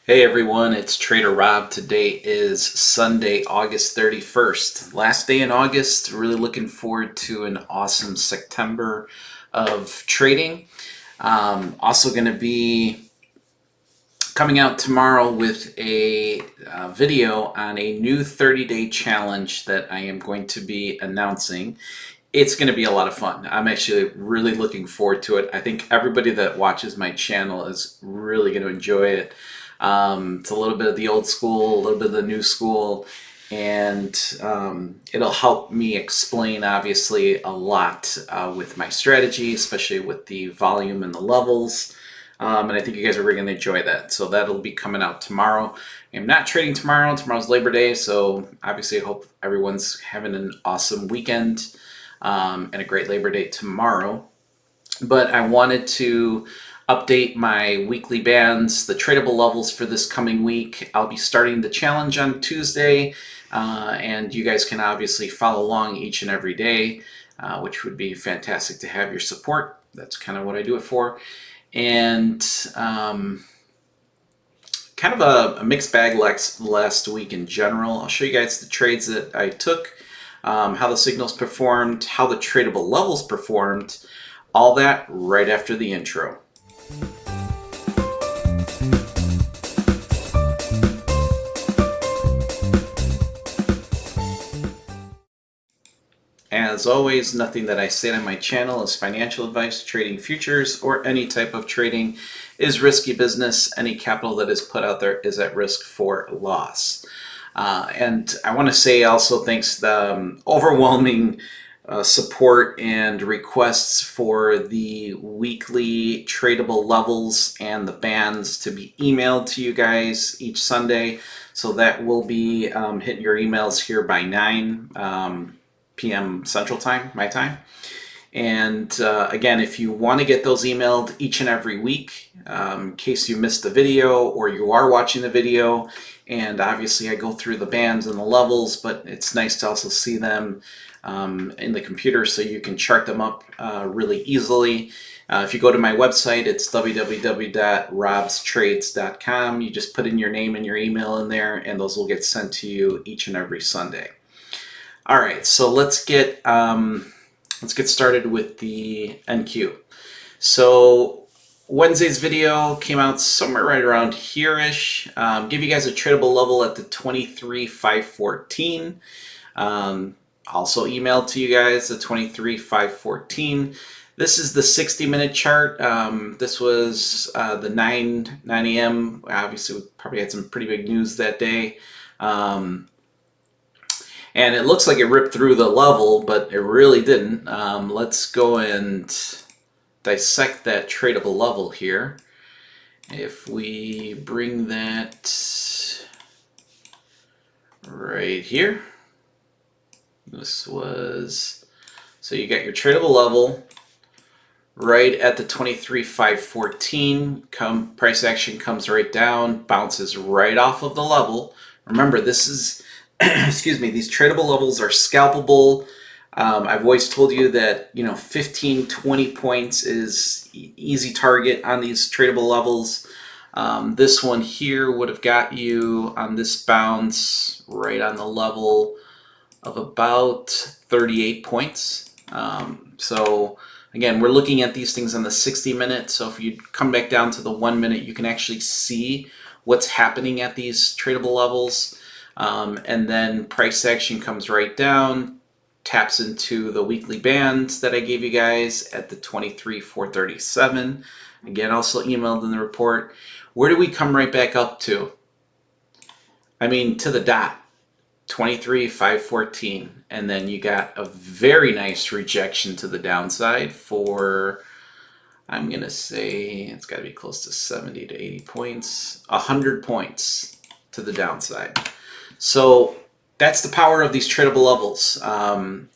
Hey everyone, it's Trader Rob. Today is Sunday, August 31st. Last day in August. Really looking forward to an awesome September of trading. Also going to be coming out tomorrow with a video on a new 30-day challenge that I am going to be announcing. It's going to be a lot of fun. I'm actually really looking forward to it. I think everybody that watches my channel is really going to enjoy it. It's a little bit of the old school, a little bit of the new school, and it'll help me explain, obviously, a lot with my strategy, especially with the volume and the levels. And I think you guys are really going to enjoy that. So that'll be coming out tomorrow. I'm not trading tomorrow. Tomorrow's Labor Day, so obviously I hope everyone's having an awesome weekend and a great Labor Day tomorrow. But I wanted to update my weekly bands, the tradable levels for this coming week. I'll be starting the challenge on Tuesday, and you guys can obviously follow along each and every day, which would be fantastic to have your support. That's kind of what I do it for. And kind of a mixed bag last week in general. I'll show you guys the trades that I took, how the signals performed, how the tradable levels performed, all that right after the intro. As always, nothing that I say on my channel is financial advice. Trading futures or any type of trading is risky business. Any capital that is put out there is at risk for loss. And I want to say also thanks to the overwhelming support and requests for the weekly tradable levels and the bands to be emailed to you guys each Sunday. So that will be hitting your emails here by 9 p.m. Central Time, my time. And again, if you want to get those emailed each and every week, in case you missed the video or you are watching the video, and obviously I go through the bands and the levels, but it's nice to also see them in the computer so you can chart them up really easily. If you go to my website, it's www.robstrades.com. You just put in your name and your email in there, and those will get sent to you each and every Sunday. All right, so let's get started with the NQ. So Wednesday's video came out somewhere right around here-ish. Give you guys a tradable level at the 23,514. Also emailed to you guys the 23,514. This is the 60-minute chart. This was the 9 a.m. Obviously, we probably had some pretty big news that day. And it looks like it ripped through the level, but it really didn't. Let's go and dissect that tradable level here. If we bring that right here, this was, so you got your tradable level right at the 23,514. Price action comes right down, bounces right off of the level. Remember, this is excuse me, these tradable levels are scalpable. I've always told you that 15, 20 points is easy target on these tradable levels. This one here would have got you on this bounce right on the level of about 38 points. So again, we're looking at these things on the 60-minute. So if you come back down to the 1 minute, you can actually see what's happening at these tradable levels. And then price action comes right down, taps into the weekly bands that I gave you guys at the 23,437. Again, also emailed in the report. Where do we come right back up to? I mean, to the dot, 23,514. And then you got a very nice rejection to the downside for, I'm going to say, it's got to be close to 70 to 80 points, 100 points to the downside. So that's the power of these tradable levels, and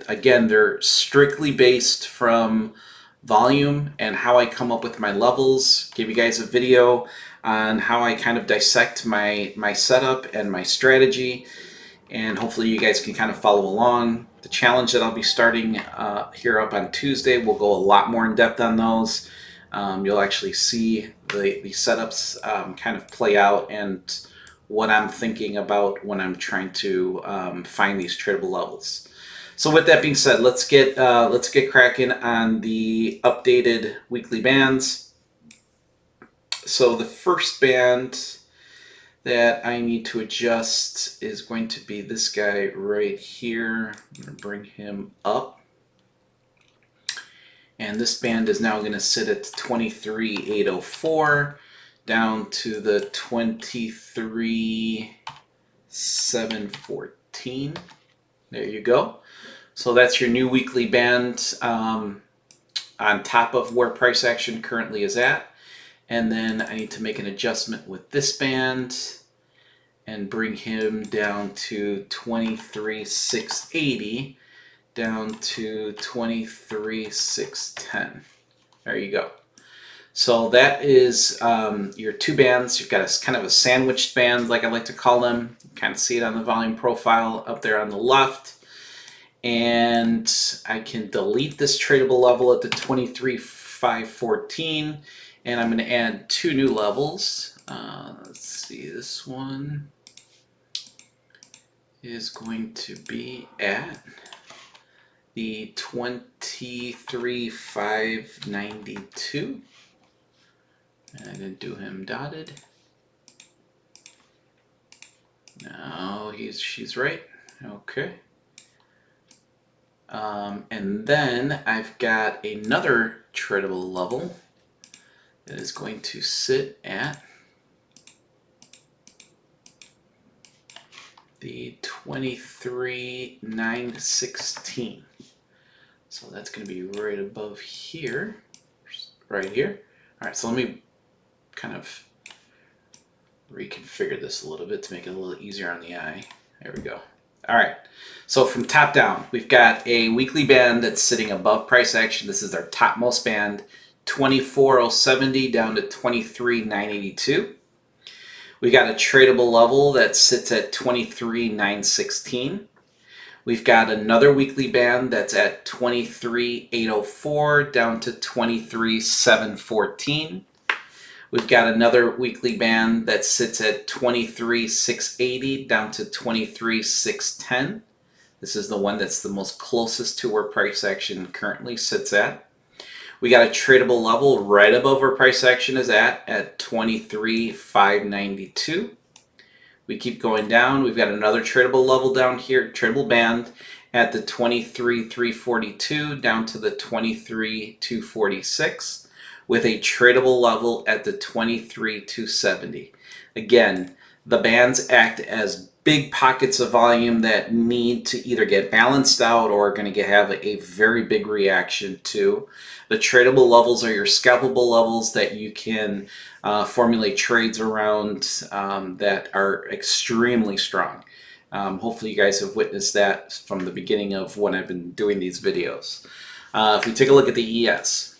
again, they're strictly based from volume and how I come up with my levels. Give you guys a video on how I kind of dissect my setup and my strategy, and hopefully you guys can kind of follow along. The challenge that I'll be starting here up on Tuesday will go a lot more in depth on those. You'll actually see the setups kind of play out and what I'm thinking about when I'm trying to find these tradable levels. So with that being said, let's get cracking on the updated weekly bands. So the first band that I need to adjust is going to be this guy right here. I'm going to bring him up. And this band is now going to sit at 23,804 down to the 23,714. There you go. So that's your new weekly band on top of where price action currently is at. And then I need to make an adjustment with this band and bring him down to 23,680 down to 23,610. There you go. So that is your two bands. You've got a kind of a sandwiched band, like I like to call them. You kind of see it on the volume profile up there on the left. And I can delete this tradable level at the 23,514, and I'm going to add two new levels. Let's see, this one is going to be at the 23,592. And I didn't do him dotted. No, she's right. Okay. And then I've got another tradable level that is going to sit at the 23,916. So that's going to be right above here, right here. All right, so let me kind of reconfigure this a little bit to make it a little easier on the eye. There we go. All right, so from top down, we've got a weekly band that's sitting above price action. This is our topmost band, 24,070 down to 23,982. We got a tradable level that sits at 23,916. We've got another weekly band that's at 23,804 down to 23,714. We've got another weekly band that sits at 23,680 down to 23,610. This is the one that's the most closest to where price action currently sits at. We got a tradable level right above where price action is at 23,592. We keep going down. We've got another tradable level down here, tradable band at the 23,342 down to the 23,246. With a tradable level at the 23,270. Again, the bands act as big pockets of volume that need to either get balanced out or are going to have a very big reaction to. The tradable levels are your scalpable levels that you can formulate trades around that are extremely strong. Hopefully you guys have witnessed that from the beginning of when I've been doing these videos. If we take a look at the ES.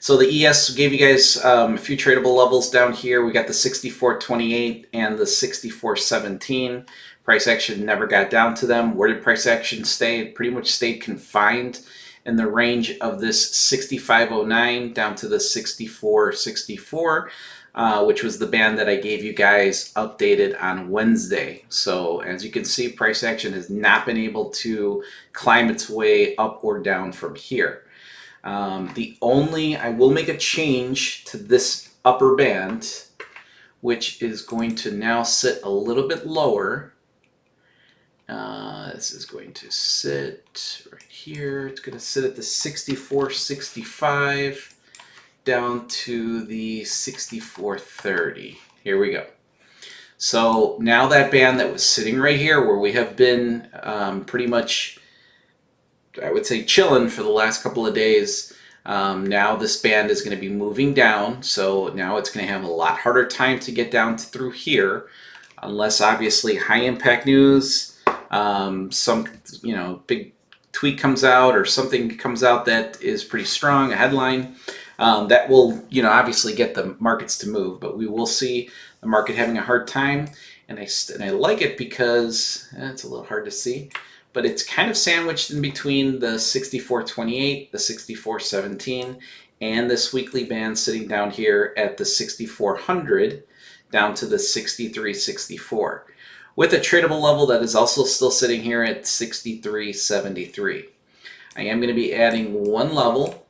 So the ES gave you guys a few tradable levels down here. We got the 64.28 and the 64.17. Price action never got down to them. Where did price action stay? It pretty much stayed confined in the range of this 65.09 down to the 64.64, which was the band that I gave you guys updated on Wednesday. So as you can see, price action has not been able to climb its way up or down from here. I will make a change to this upper band, which is going to now sit a little bit lower. This is going to sit right here. It's going to sit at the 64.65 down to the 64.30. Here we go. So now that band that was sitting right here where we have been pretty much, I would say, chilling for the last couple of days. Now this band is going to be moving down, so now it's going to have a lot harder time to get down through here, unless obviously high impact news, some big tweet comes out or something comes out that is pretty strong, a headline that will obviously get the markets to move. But we will see the market having a hard time, and I like it because it's a little hard to see. But it's kind of sandwiched in between the 64.28, the 64.17, and this weekly band sitting down here at the 6,400 down to the 6,364, with a tradable level that is also still sitting here at 6,373. I am going to be adding one level,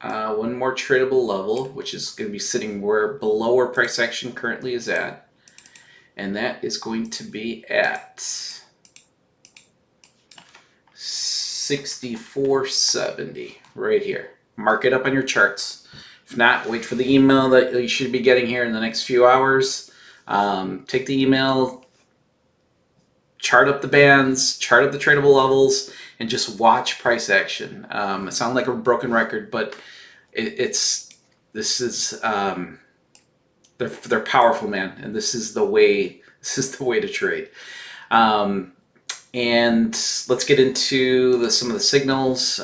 one more tradable level, which is going to be sitting below where price action currently is at, and that is going to be at 6,470 right here. Mark it up on your charts. If not, wait for the email that you should be getting here in the next few hours. Take the email, chart up the bands, chart up the tradable levels, and just watch price action. It sounds like a broken record, but they're powerful, man, and this is the way to trade. And let's get into some of the signals.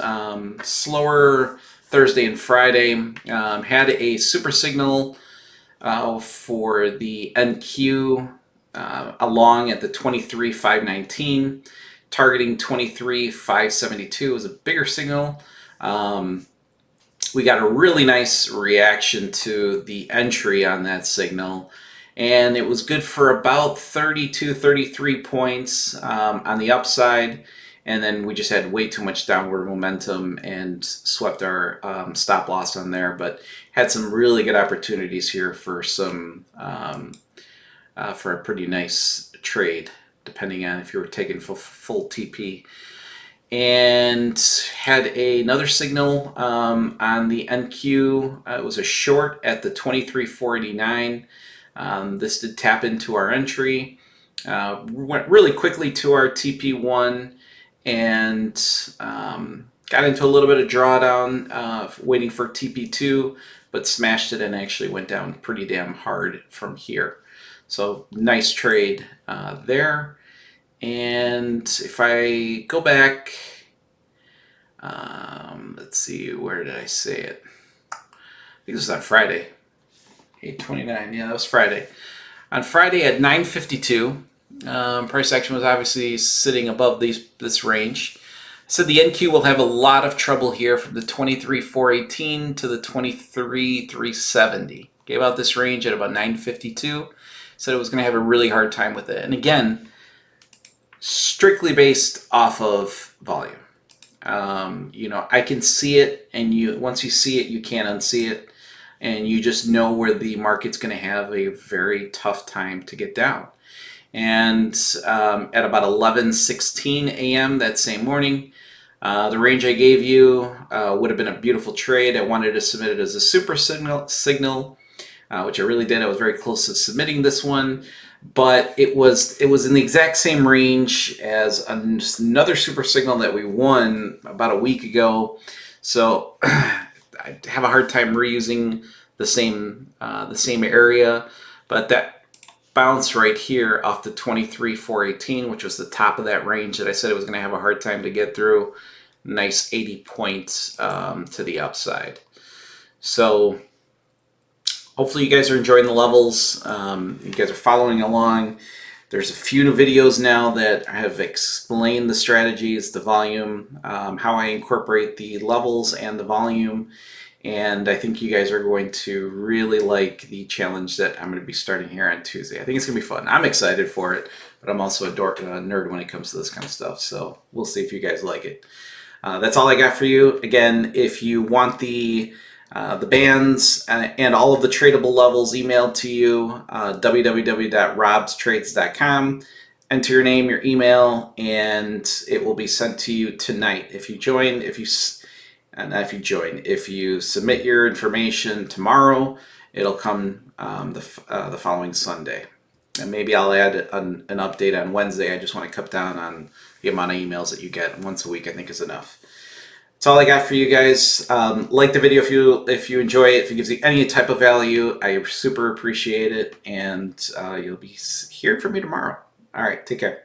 Slower Thursday and Friday. Had a super signal for the NQ along at the 23,519, targeting 23,572. It was a bigger signal. We got a really nice reaction to the entry on that signal, and it was good for about 32, 33 points on the upside, and then we just had way too much downward momentum and swept our stop loss on there, but had some really good opportunities here for some for a pretty nice trade, depending on if you were taking full TP. And had another signal on the NQ. It was a short at the 23,489. This did tap into our entry. Went really quickly to our TP1 and got into a little bit of drawdown, waiting for TP2, but smashed it and actually went down pretty damn hard from here. So nice trade there. And if I go back, let's see, where did I say it? I think this was on Friday. 8/29, yeah, that was Friday. On Friday at 9:52, price action was obviously sitting above this range. So the NQ will have a lot of trouble here from the 23,418 to the 23,370. Gave out this range at about 9:52. Said it was going to have a really hard time with it. And again, strictly based off of volume. I can see it, and once you see it, you can't unsee it, and you just know where the market's going to have a very tough time to get down. And at about 11:16 a.m. that same morning, the range I gave you would have been a beautiful trade. I wanted to submit it as a super signal, which I really did. I was very close to submitting this one, but it was in the exact same range as another super signal that we won about a week ago. So I have a hard time reusing the same area, but that bounce right here off the 23,418, which was the top of that range that I said it was going to have a hard time to get through. Nice 80 points to the upside. So hopefully you guys are enjoying the levels. You guys are following along. There's a few new videos now that have explained the strategies, the volume, how I incorporate the levels and the volume. And I think you guys are going to really like the challenge that I'm going to be starting here on Tuesday. I think it's going to be fun. I'm excited for it, but I'm also a nerd when it comes to this kind of stuff. So we'll see if you guys like it. That's all I got for you. Again, if you want the bands and all of the tradable levels emailed to you, www.robstrades.com. Enter your name, your email, and it will be sent to you tonight. If you submit your information tomorrow, it'll come the following Sunday. And maybe I'll add an update on Wednesday. I just want to cut down on the amount of emails that you get. Once a week, I think, is enough. That's all I got for you guys. Like the video if you enjoy it, if it gives you any type of value, I super appreciate it. And you'll be hearing from me tomorrow. All right, take care.